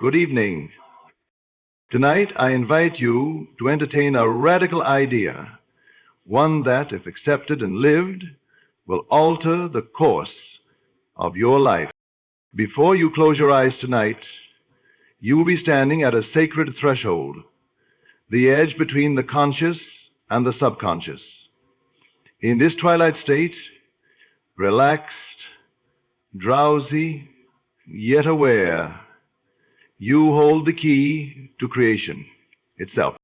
Good evening. Tonight, I invite you to entertain a radical idea, one that, if accepted and lived, will alter the course of your life. Before you close your eyes tonight, you will be standing at a sacred threshold, the edge between the conscious and the subconscious. In this twilight state, relaxed, drowsy, yet aware, you hold the key to creation itself.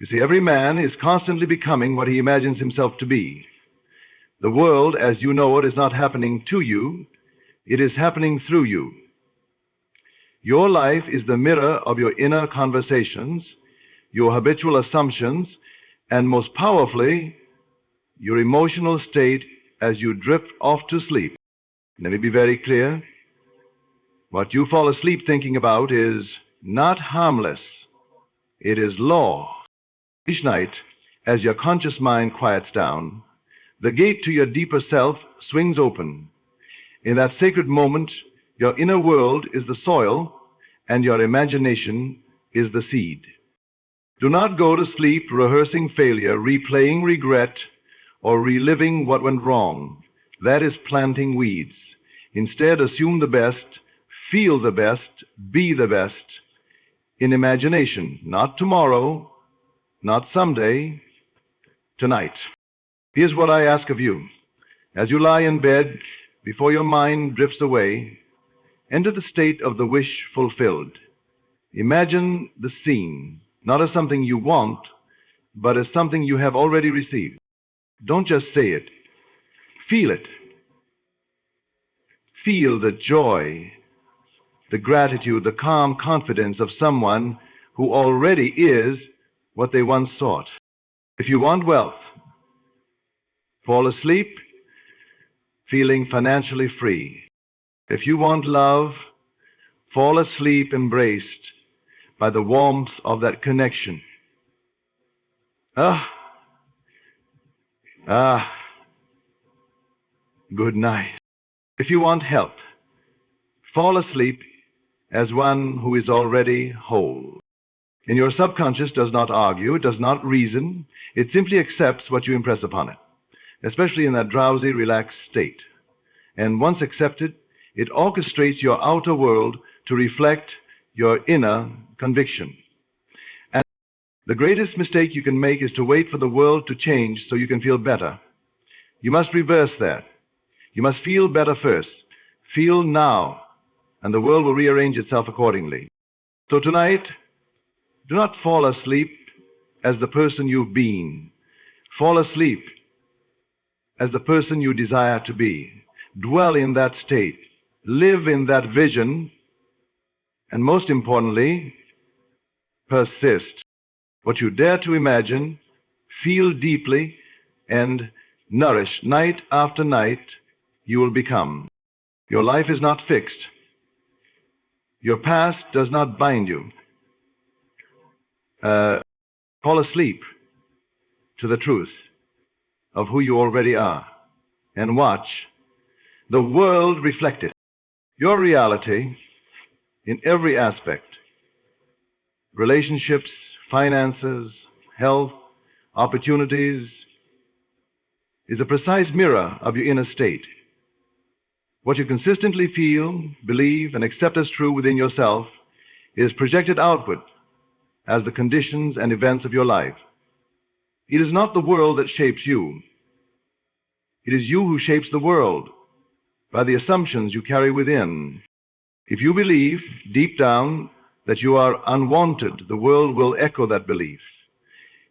You see, every man is constantly becoming what he imagines himself to be. The world, as you know it, is not happening to you, it is happening through you. Your life is the mirror of your inner conversations, your habitual assumptions, and most powerfully, your emotional state as you drift off to sleep. Let me be very clear. What you fall asleep thinking about is not harmless. It is law. Each night, as your conscious mind quiets down, the gate to your deeper self swings open. In that sacred moment, your inner world is the soil and your imagination is the seed. Do not go to sleep rehearsing failure, replaying regret, or reliving what went wrong. That is planting weeds. Instead, assume the best, feel the best, be the best in imagination, not tomorrow, not someday, tonight. Here's what I ask of you. As you lie in bed, before your mind drifts away, enter the state of the wish fulfilled. Imagine the scene, not as something you want, but as something you have already received. Don't just say it. Feel it. Feel the joy, the gratitude, the calm confidence of someone who already is what they once sought. If you want wealth, fall asleep feeling financially free. If you want love, fall asleep embraced by the warmth of that connection. Good night. If you want health, fall asleep as one who is already whole. And your subconscious does not argue, it does not reason, it simply accepts what you impress upon it, especially in that drowsy, relaxed state. And once accepted, it orchestrates your outer world to reflect your inner conviction. And the greatest mistake you can make is to wait for the world to change so you can feel better. You must reverse that. You must feel better first. Feel now, and the world will rearrange itself accordingly. So tonight, do not fall asleep as the person you've been. Fall asleep as the person you desire to be. Dwell in that state. Live in that vision. And most importantly, persist. What you dare to imagine, feel deeply, and nourish night after night, you will become. Your life is not fixed. Your past does not bind you. Fall asleep to the truth of who you already are and watch the world reflect it. Your reality in every aspect, relationships, finances, health, opportunities, is a precise mirror of your inner state. What you consistently feel, believe, and accept as true within yourself is projected outward as the conditions and events of your life. It is not the world that shapes you. It is you who shapes the world by the assumptions you carry within. If you believe deep down that you are unwanted, the world will echo that belief.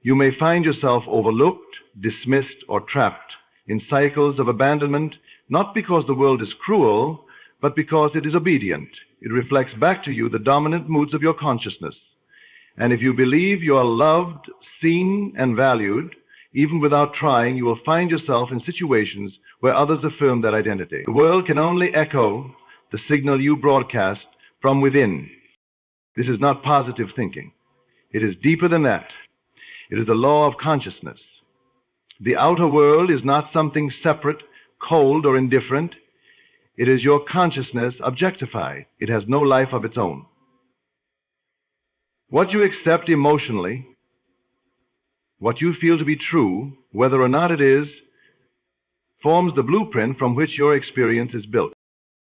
You may find yourself overlooked, dismissed, or trapped in cycles of abandonment, not because the world is cruel, but because it is obedient. It reflects back to you the dominant moods of your consciousness. And if you believe you are loved, seen, and valued, even without trying, you will find yourself in situations where others affirm that identity. The world can only echo the signal you broadcast from within. This is not positive thinking. It is deeper than that. It is the law of consciousness. The outer world is not something separate, cold, or indifferent. It is your consciousness objectified. It has no life of its own. What you accept emotionally, what you feel to be true, whether or not it is, forms the blueprint from which your experience is built.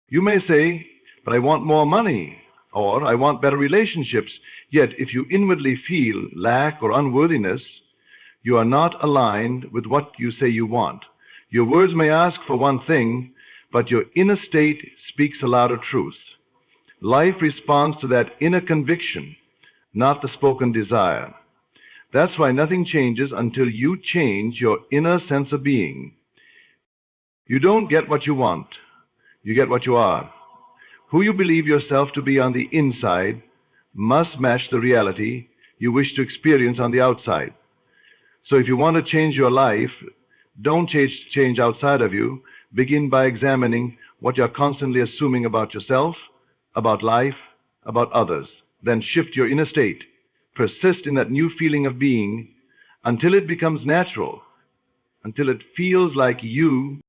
You may say, but I want more money, or I want better relationships. Yet if you inwardly feel lack or unworthiness, you are not aligned with what you say you want. Your words may ask for one thing, but your inner state speaks a louder truth. Life responds to that inner conviction, not the spoken desire. That's why nothing changes until you change your inner sense of being. You don't get what you want. You get what you are. Who you believe yourself to be on the inside must match the reality you wish to experience on the outside. So if you want to change your life, don't change outside of you. Begin by examining what you're constantly assuming about yourself, about life, about others. Then shift your inner state. Persist in that new feeling of being until it becomes natural, until it feels like you.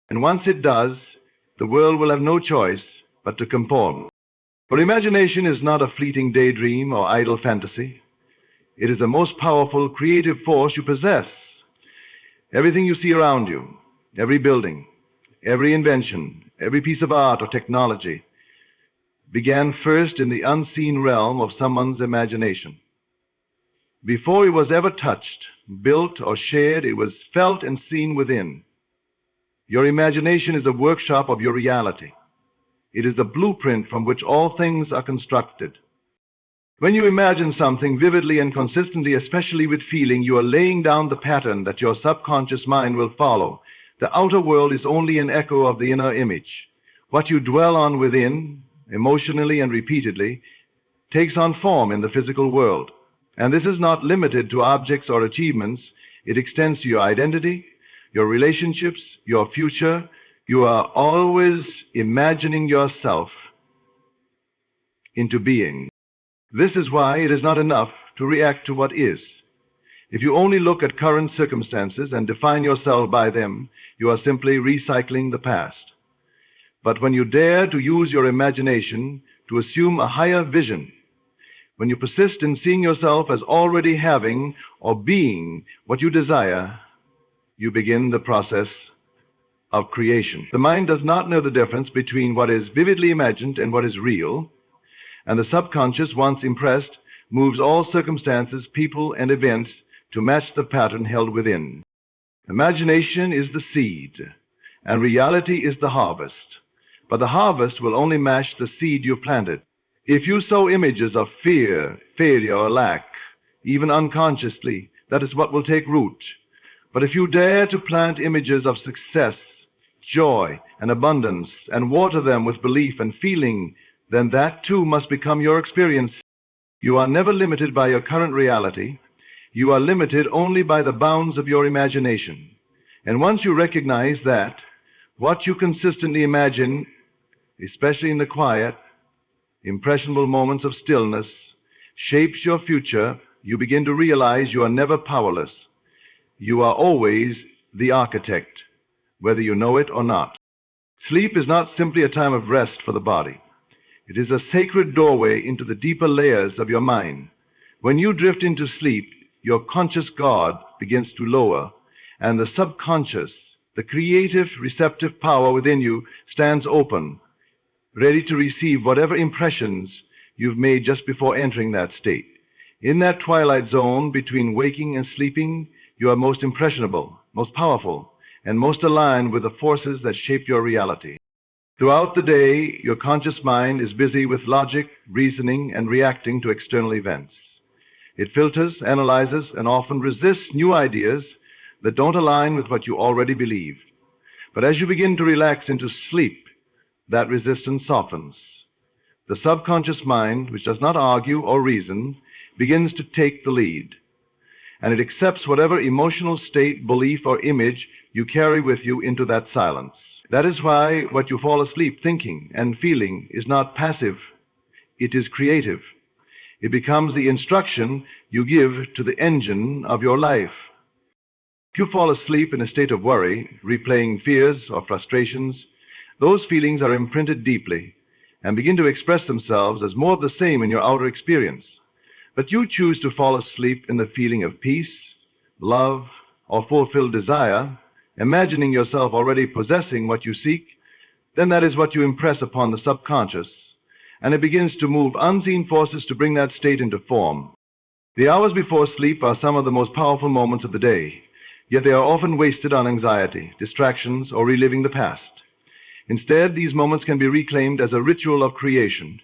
And once it does, the world will have no choice but to conform. For imagination is not a fleeting daydream or idle fantasy. It is the most powerful creative force you possess. Everything you see around you, every building, every invention, every piece of art or technology, began first in the unseen realm of someone's imagination. Before it was ever touched, built, or shared, it was felt and seen within. Your imagination is a workshop of your reality. It is the blueprint from which all things are constructed. When you imagine something vividly and consistently, especially with feeling, you are laying down the pattern that your subconscious mind will follow. The outer world is only an echo of the inner image. What you dwell on within, emotionally and repeatedly, takes on form in the physical world. And this is not limited to objects or achievements. It extends to your identity, your relationships, your future. You are always imagining yourself into being. This is why it is not enough to react to what is. If you only look at current circumstances and define yourself by them, you are simply recycling the past. But when you dare to use your imagination to assume a higher vision, when you persist in seeing yourself as already having or being what you desire, you begin the process of creation. The mind does not know the difference between what is vividly imagined and what is real, and the subconscious, once impressed, moves all circumstances, people, and events to match the pattern held within. Imagination is the seed, and reality is the harvest. But the harvest will only match the seed you planted. If you sow images of fear, failure, or lack, even unconsciously, that is what will take root. But if you dare to plant images of success, joy, and abundance, and water them with belief and feeling, then that too must become your experience. You are never limited by your current reality. You are limited only by the bounds of your imagination. And once you recognize that, what you consistently imagine, especially in the quiet, impressionable moments of stillness, shapes your future, you begin to realize you are never powerless. You are always the architect, whether you know it or not. Sleep is not simply a time of rest for the body. It is a sacred doorway into the deeper layers of your mind. When you drift into sleep, your conscious guard begins to lower, and the subconscious, the creative, receptive power within you stands open, ready to receive whatever impressions you've made just before entering that state. In that twilight zone between waking and sleeping, you are most impressionable, most powerful, and most aligned with the forces that shape your reality. Throughout the day, your conscious mind is busy with logic, reasoning, and reacting to external events. It filters, analyzes, and often resists new ideas that don't align with what you already believe. But as you begin to relax into sleep, that resistance softens. The subconscious mind, which does not argue or reason, begins to take the lead, and it accepts whatever emotional state, belief, or image you carry with you into that silence. That is why what you fall asleep thinking and feeling is not passive, it is creative. It becomes the instruction you give to the engine of your life. If you fall asleep in a state of worry, replaying fears or frustrations, those feelings are imprinted deeply and begin to express themselves as more of the same in your outer experience. But you choose to fall asleep in the feeling of peace, love, or fulfilled desire, imagining yourself already possessing what you seek, then that is what you impress upon the subconscious, and it begins to move unseen forces to bring that state into form. The hours before sleep are some of the most powerful moments of the day, yet they are often wasted on anxiety, distractions, or reliving the past. Instead, these moments can be reclaimed as a ritual of creation.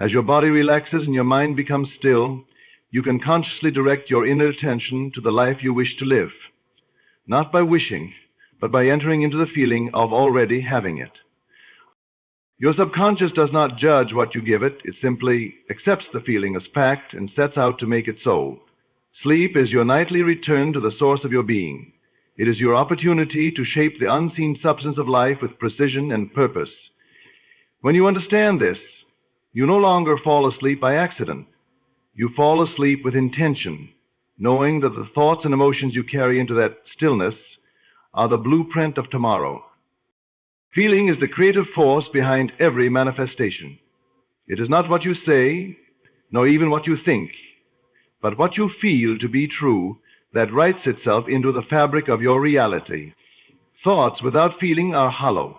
As your body relaxes and your mind becomes still, you can consciously direct your inner attention to the life you wish to live, not by wishing, but by entering into the feeling of already having it. Your subconscious does not judge what you give it. It simply accepts the feeling as fact and sets out to make it so. Sleep is your nightly return to the source of your being. It is your opportunity to shape the unseen substance of life with precision and purpose. When you understand this, you no longer fall asleep by accident. You fall asleep with intention, knowing that the thoughts and emotions you carry into that stillness are the blueprint of tomorrow. Feeling is the creative force behind every manifestation. It is not what you say, nor even what you think, but what you feel to be true that writes itself into the fabric of your reality. Thoughts without feeling are hollow.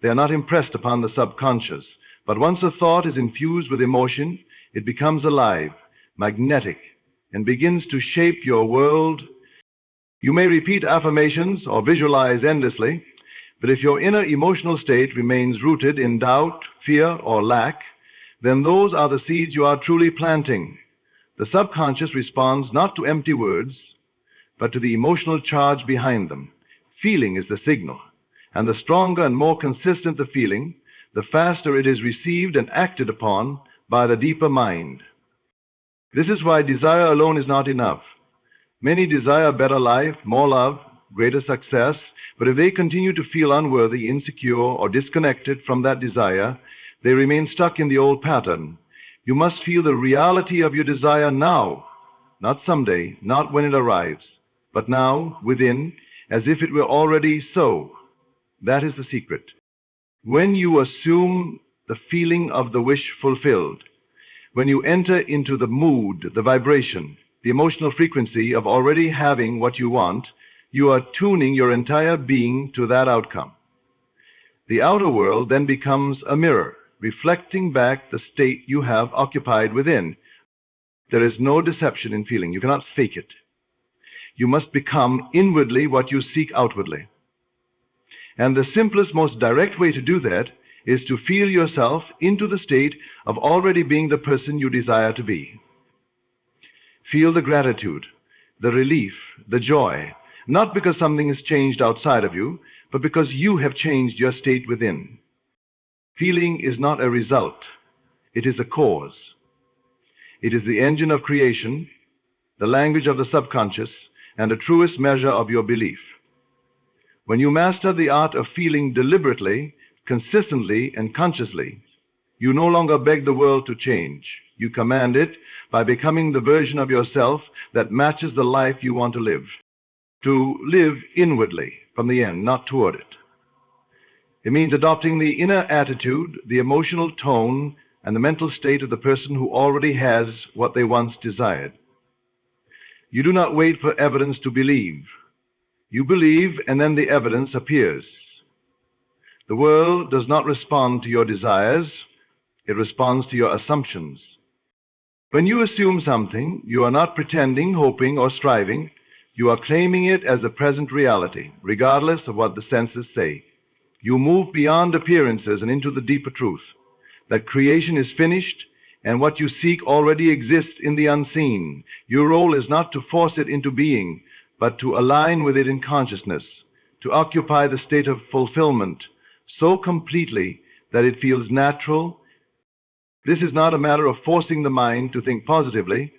They are not impressed upon the subconscious, but once a thought is infused with emotion, it becomes alive, magnetic, and begins to shape your world. You may repeat affirmations or visualize endlessly, but if your inner emotional state remains rooted in doubt, fear, or lack, then those are the seeds you are truly planting. The subconscious responds not to empty words, but to the emotional charge behind them. Feeling is the signal, and the stronger and more consistent the feeling, the faster it is received and acted upon by the deeper mind. This is why desire alone is not enough. Many desire a better life, more love, greater success, but if they continue to feel unworthy, insecure, or disconnected from that desire, they remain stuck in the old pattern. You must feel the reality of your desire now, not someday, not when it arrives, but now, within, as if it were already so. That is the secret. When you assume the feeling of the wish fulfilled, when you enter into the mood, the vibration, the emotional frequency of already having what you want, you are tuning your entire being to that outcome. The outer world then becomes a mirror, reflecting back the state you have occupied within. There is no deception in feeling. You cannot fake it. You must become inwardly what you seek outwardly. And the simplest, most direct way to do that is to feel yourself into the state of already being the person you desire to be. Feel the gratitude, the relief, the joy, not because something has changed outside of you, but because you have changed your state within. Feeling is not a result. It is a cause. It is the engine of creation, the language of the subconscious, and the truest measure of your belief. When you master the art of feeling deliberately, consistently, and consciously, you no longer beg the world to change. You command it by becoming the version of yourself that matches the life you want to live. To live inwardly from the end, not toward it. It means adopting the inner attitude, the emotional tone, and the mental state of the person who already has what they once desired. You do not wait for evidence to believe. You believe, and then the evidence appears. The world does not respond to your desires. It responds to your assumptions. When you assume something, you are not pretending, hoping, or striving. You are claiming it as a present reality, regardless of what the senses say. You move beyond appearances and into the deeper truth, that creation is finished and what you seek already exists in the unseen. Your role is not to force it into being, but to align with it in consciousness, to occupy the state of fulfillment so completely that it feels natural. This is not a matter of forcing the mind to think positively.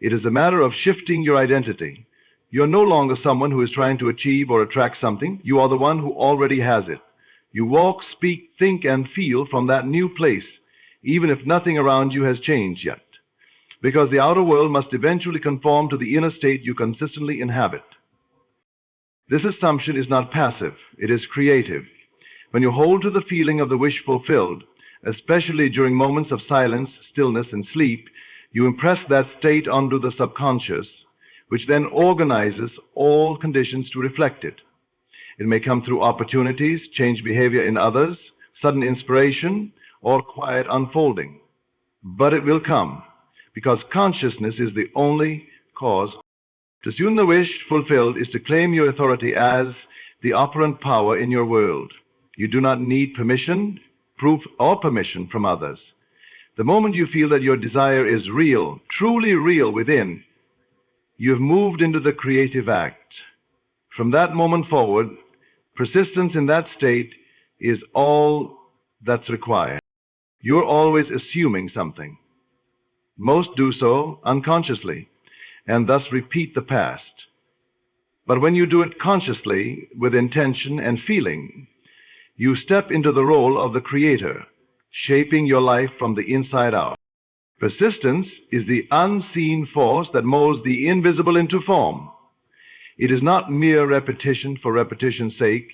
It is a matter of shifting your identity. You're no longer someone who is trying to achieve or attract something. You are the one who already has it. You walk, speak, think, and feel from that new place, even if nothing around you has changed yet, because the outer world must eventually conform to the inner state you consistently inhabit. This assumption is not passive. It is creative. When you hold to the feeling of the wish fulfilled, especially during moments of silence, stillness, and sleep, You impress that state onto the subconscious, which then organizes all conditions to reflect it. It may come through opportunities, changed behavior in others, sudden inspiration, or quiet unfolding. But it will come, because consciousness is the only cause. To assume the wish fulfilled is to claim your authority as the operant power in your world. You do not need permission, proof, or permission from others. The moment you feel that your desire is real, truly real within, you have moved into the creative act. From that moment forward, persistence in that state is all that's required. You're always assuming something. Most do so unconsciously, and thus repeat the past. But when you do it consciously, with intention and feeling, you step into the role of the creator, shaping your life from the inside out. Persistence is the unseen force that molds the invisible into form. It is not mere repetition for repetition's sake,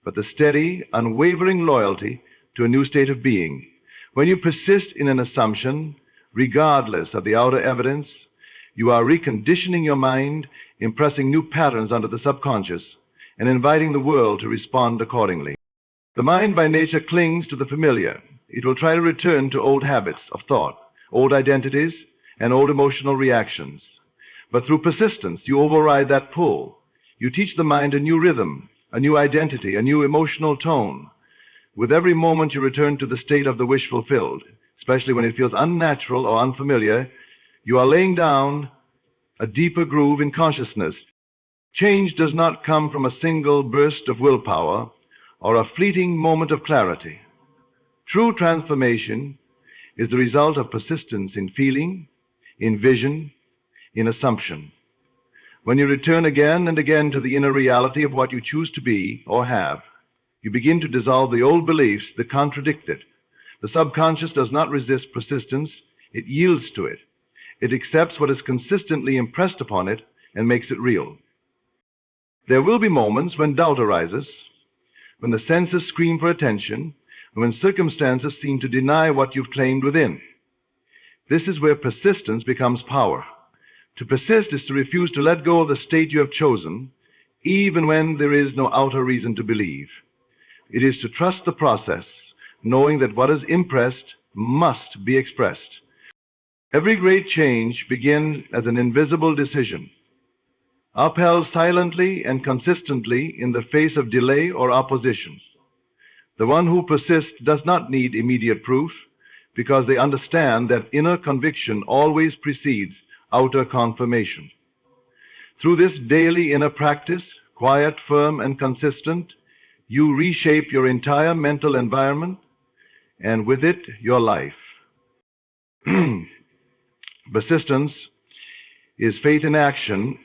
but the steady, unwavering loyalty to a new state of being. When you persist in an assumption, regardless of the outer evidence, you are reconditioning your mind, impressing new patterns onto the subconscious, and inviting the world to respond accordingly. The mind by nature clings to the familiar. It will try to return to old habits of thought, old identities, and old emotional reactions. But through persistence, you override that pull. You teach the mind a new rhythm, a new identity, a new emotional tone. With every moment you return to the state of the wish fulfilled, especially when it feels unnatural or unfamiliar, you are laying down a deeper groove in consciousness. Change does not come from a single burst of willpower or a fleeting moment of clarity. True transformation is the result of persistence in feeling, in vision, in assumption. When you return again and again to the inner reality of what you choose to be or have, you begin to dissolve the old beliefs that contradict it. The subconscious does not resist persistence, it yields to it. It accepts what is consistently impressed upon it and makes it real. There will be moments when doubt arises, when the senses scream for attention, and when circumstances seem to deny what you've claimed within. This is where persistence becomes power. To persist is to refuse to let go of the state you have chosen, even when there is no outer reason to believe. It is to trust the process, knowing that what is impressed must be expressed. Every great change begins as an invisible decision, upheld silently and consistently in the face of delay or opposition. The one who persists does not need immediate proof, because they understand that inner conviction always precedes outer confirmation. Through this daily inner practice, quiet, firm, and consistent, you reshape your entire mental environment, and with it, your life. Persistence is faith in action.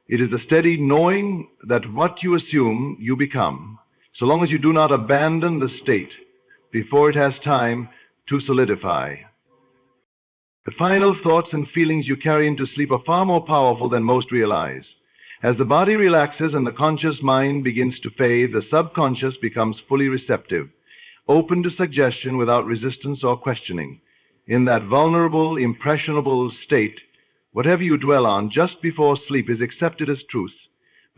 It is the steady knowing that what you assume, you become, so long as you do not abandon the state before it has time to solidify. The final thoughts and feelings you carry into sleep are far more powerful than most realize. As the body relaxes and the conscious mind begins to fade, the subconscious becomes fully receptive, open to suggestion without resistance or questioning. In that vulnerable, impressionable state, whatever you dwell on just before sleep is accepted as truth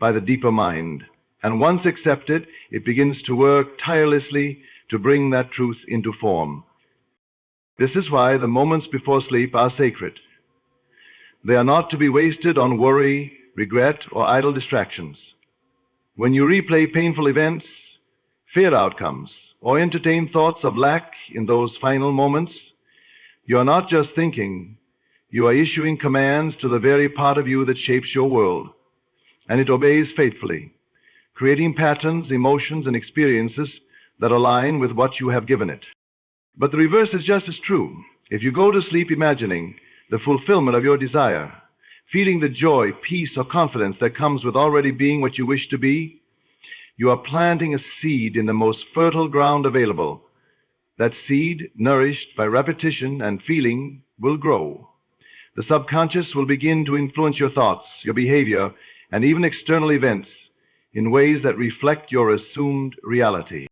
by the deeper mind. And once accepted, it begins to work tirelessly to bring that truth into form. This is why the moments before sleep are sacred. They are not to be wasted on worry, regret, or idle distractions. When you replay painful events, fear outcomes, or entertain thoughts of lack in those final moments, you are not just thinking, you are issuing commands to the very part of you that shapes your world, and it obeys faithfully, creating patterns, emotions, and experiences that align with what you have given it. But the reverse is just as true. If you go to sleep imagining the fulfillment of your desire, feeling the joy, peace, or confidence that comes with already being what you wish to be, you are planting a seed in the most fertile ground available. That seed, nourished by repetition and feeling, will grow. The subconscious will begin to influence your thoughts, your behavior, and even external events in ways that reflect your assumed reality.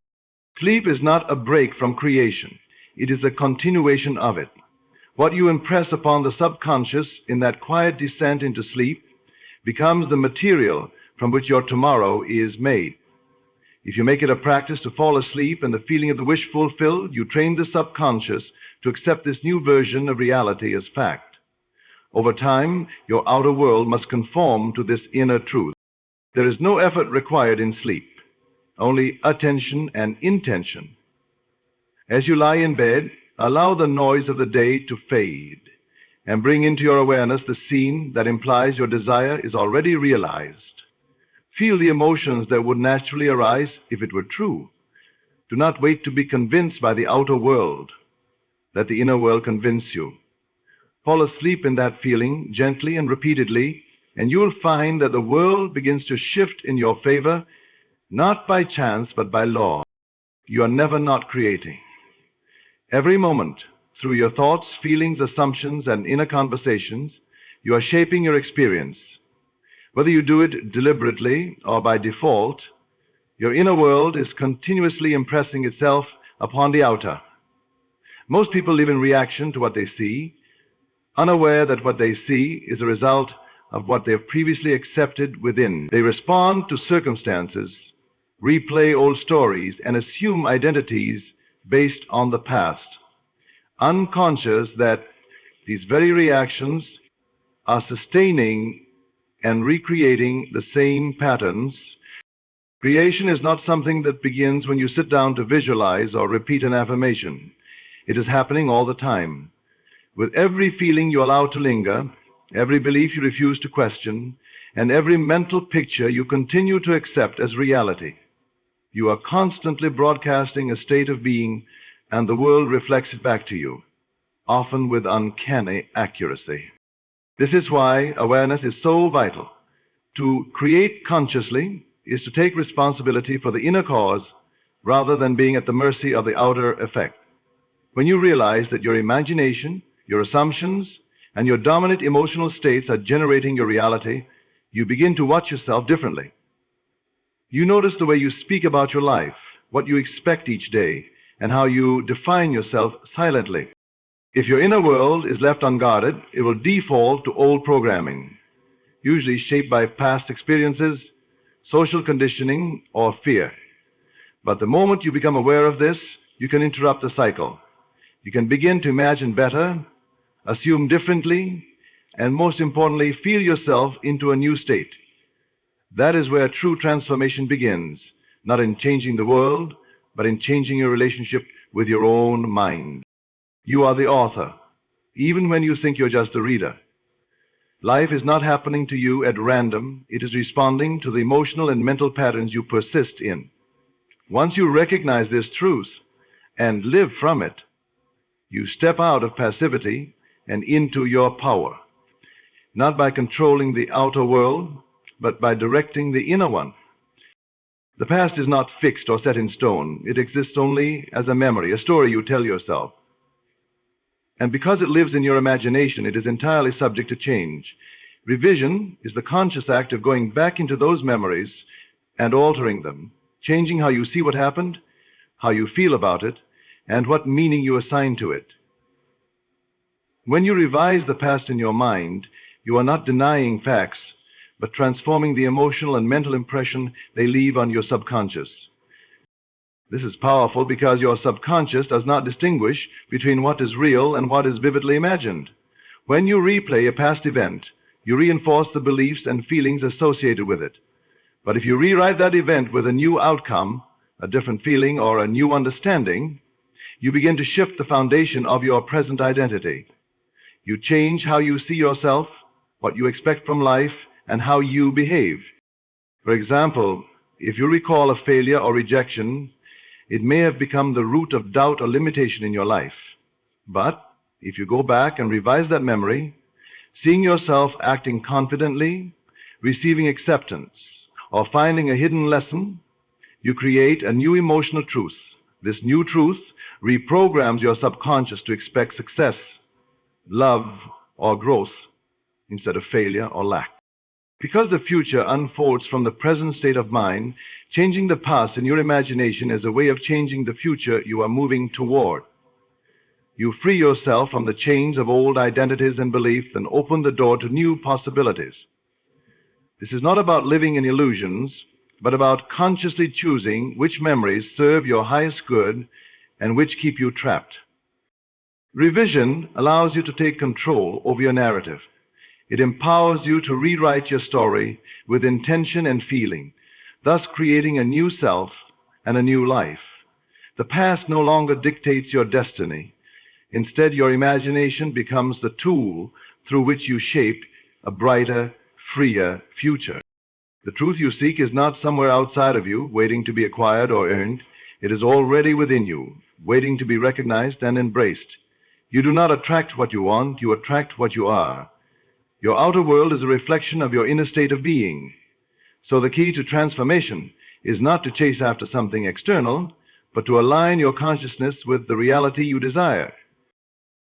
Sleep is not a break from creation. It is a continuation of it. What you impress upon the subconscious in that quiet descent into sleep becomes the material from which your tomorrow is made. If you make it a practice to fall asleep and the feeling of the wish fulfilled, you train the subconscious to accept this new version of reality as fact. Over time, your outer world must conform to this inner truth. There is no effort required in sleep, only attention and intention. As you lie in bed, allow the noise of the day to fade and bring into your awareness the scene that implies your desire is already realized. Feel the emotions that would naturally arise if it were true. Do not wait to be convinced by the outer world. Let the inner world convince you. Fall asleep in that feeling gently and repeatedly, and you will find that the world begins to shift in your favor, not by chance but by law. You are never not creating. Every moment, through your thoughts, feelings, assumptions, and inner conversations, you are shaping your experience. Whether you do it deliberately or by default, your inner world is continuously impressing itself upon the outer. Most people live in reaction to what they see, unaware that what they see is a result of what they have previously accepted within. They respond to circumstances, replay old stories, and assume identities based on the past, unconscious that these very reactions are sustaining and recreating the same patterns. Creation is not something that begins when you sit down to visualize or repeat an affirmation. It is happening all the time. With every feeling you allow to linger, every belief you refuse to question, and every mental picture you continue to accept as reality, you are constantly broadcasting a state of being, and the world reflects it back to you, often with uncanny accuracy. This is why awareness is so vital. To create consciously is to take responsibility for the inner cause rather than being at the mercy of the outer effect. When you realize that your imagination, your assumptions, and your dominant emotional states are generating your reality, you begin to watch yourself differently. You notice the way you speak about your life, what you expect each day, and how you define yourself silently. If your inner world is left unguarded, it will default to old programming, usually shaped by past experiences, social conditioning, or fear. But the moment you become aware of this, you can interrupt the cycle. You can begin to imagine better, assume differently, and most importantly, feel yourself into a new state. That is where true transformation begins, not in changing the world, but in changing your relationship with your own mind. You are the author, even when you think you're just a reader. Life is not happening to you at random. It is responding to the emotional and mental patterns you persist in. Once you recognize this truth and live from it, you step out of passivity and into your power, not by controlling the outer world, but by directing the inner one. The past is not fixed or set in stone. It exists only as a memory, a story you tell yourself. And because it lives in your imagination, it is entirely subject to change. Revision is the conscious act of going back into those memories and altering them, changing how you see what happened, how you feel about it, and what meaning you assign to it. When you revise the past in your mind, you are not denying facts, but transforming the emotional and mental impression they leave on your subconscious. This is powerful because your subconscious does not distinguish between what is real and what is vividly imagined. When you replay a past event, you reinforce the beliefs and feelings associated with it. But if you rewrite that event with a new outcome, a different feeling, or a new understanding, you begin to shift the foundation of your present identity. You change how you see yourself, what you expect from life, and how you behave. For example, if you recall a failure or rejection, it may have become the root of doubt or limitation in your life. But if you go back and revise that memory, seeing yourself acting confidently, receiving acceptance, or finding a hidden lesson, you create a new emotional truth. This new truth reprograms your subconscious to expect success, love, or growth instead of failure or lack. Because the future unfolds from the present state of mind, changing the past in your imagination is a way of changing the future you are moving toward. You free yourself from the chains of old identities and beliefs and open the door to new possibilities. This is not about living in illusions, but about consciously choosing which memories serve your highest good and which keep you trapped. Revision allows you to take control over your narrative. It empowers you to rewrite your story with intention and feeling, thus creating a new self and a new life. The past no longer dictates your destiny. Instead, your imagination becomes the tool through which you shape a brighter, freer future. The truth you seek is not somewhere outside of you, waiting to be acquired or earned. It is already within you, waiting to be recognized and embraced. You do not attract what you want, you attract what you are. Your outer world is a reflection of your inner state of being. So the key to transformation is not to chase after something external, but to align your consciousness with the reality you desire.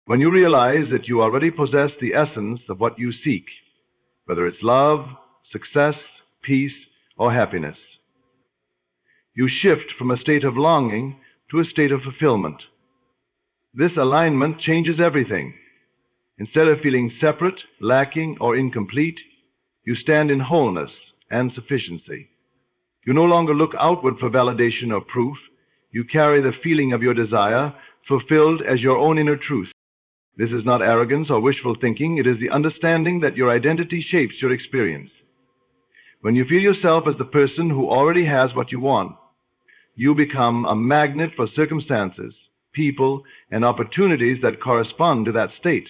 When you realize that you already possess the essence of what you seek, whether it's love, success, peace, or happiness, you shift from a state of longing to a state of fulfillment. This alignment changes everything. Instead of feeling separate, lacking, or incomplete, you stand in wholeness and sufficiency. You no longer look outward for validation or proof. You carry the feeling of your desire fulfilled as your own inner truth. This is not arrogance or wishful thinking. It is the understanding that your identity shapes your experience. When you feel yourself as the person who already has what you want, you become a magnet for circumstances, people, and opportunities that correspond to that state.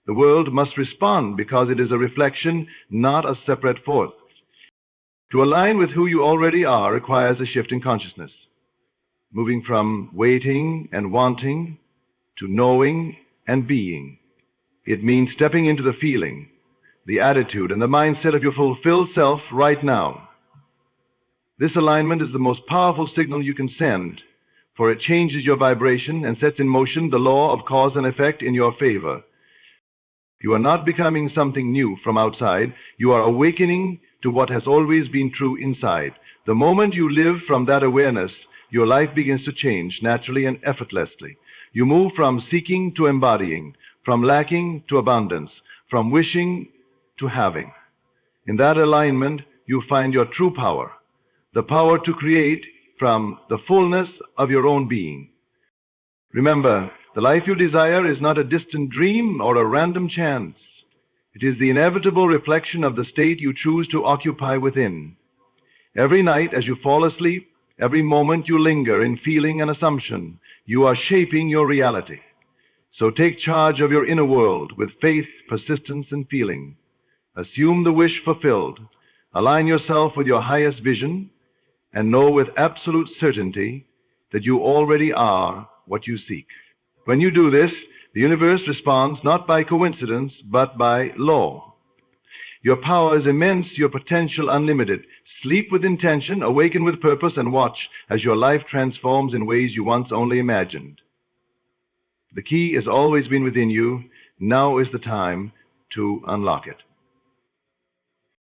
The world must respond because it is a reflection, not a separate force. To align with who you already are requires a shift in consciousness, moving from waiting and wanting to knowing and being. It means stepping into the feeling, the attitude, and the mindset of your fulfilled self right now. This alignment is the most powerful signal you can send, for it changes your vibration and sets in motion the law of cause and effect in your favor. You are not becoming something new from outside. You are awakening to what has always been true inside. The moment you live from that awareness, your life begins to change naturally and effortlessly. You move from seeking to embodying, from lacking to abundance, from wishing to having. In that alignment, you find your true power, the power to create from the fullness of your own being. Remember, the life you desire is not a distant dream or a random chance. It is the inevitable reflection of the state you choose to occupy within. Every night as you fall asleep, every moment you linger in feeling and assumption, you are shaping your reality. So take charge of your inner world with faith, persistence, and feeling. Assume the wish fulfilled. Align yourself with your highest vision, and know with absolute certainty that you already are what you seek. When you do this, the universe responds not by coincidence, but by law. Your power is immense, your potential unlimited. Sleep with intention, awaken with purpose, and watch as your life transforms in ways you once only imagined. The key has always been within you. Now is the time to unlock it.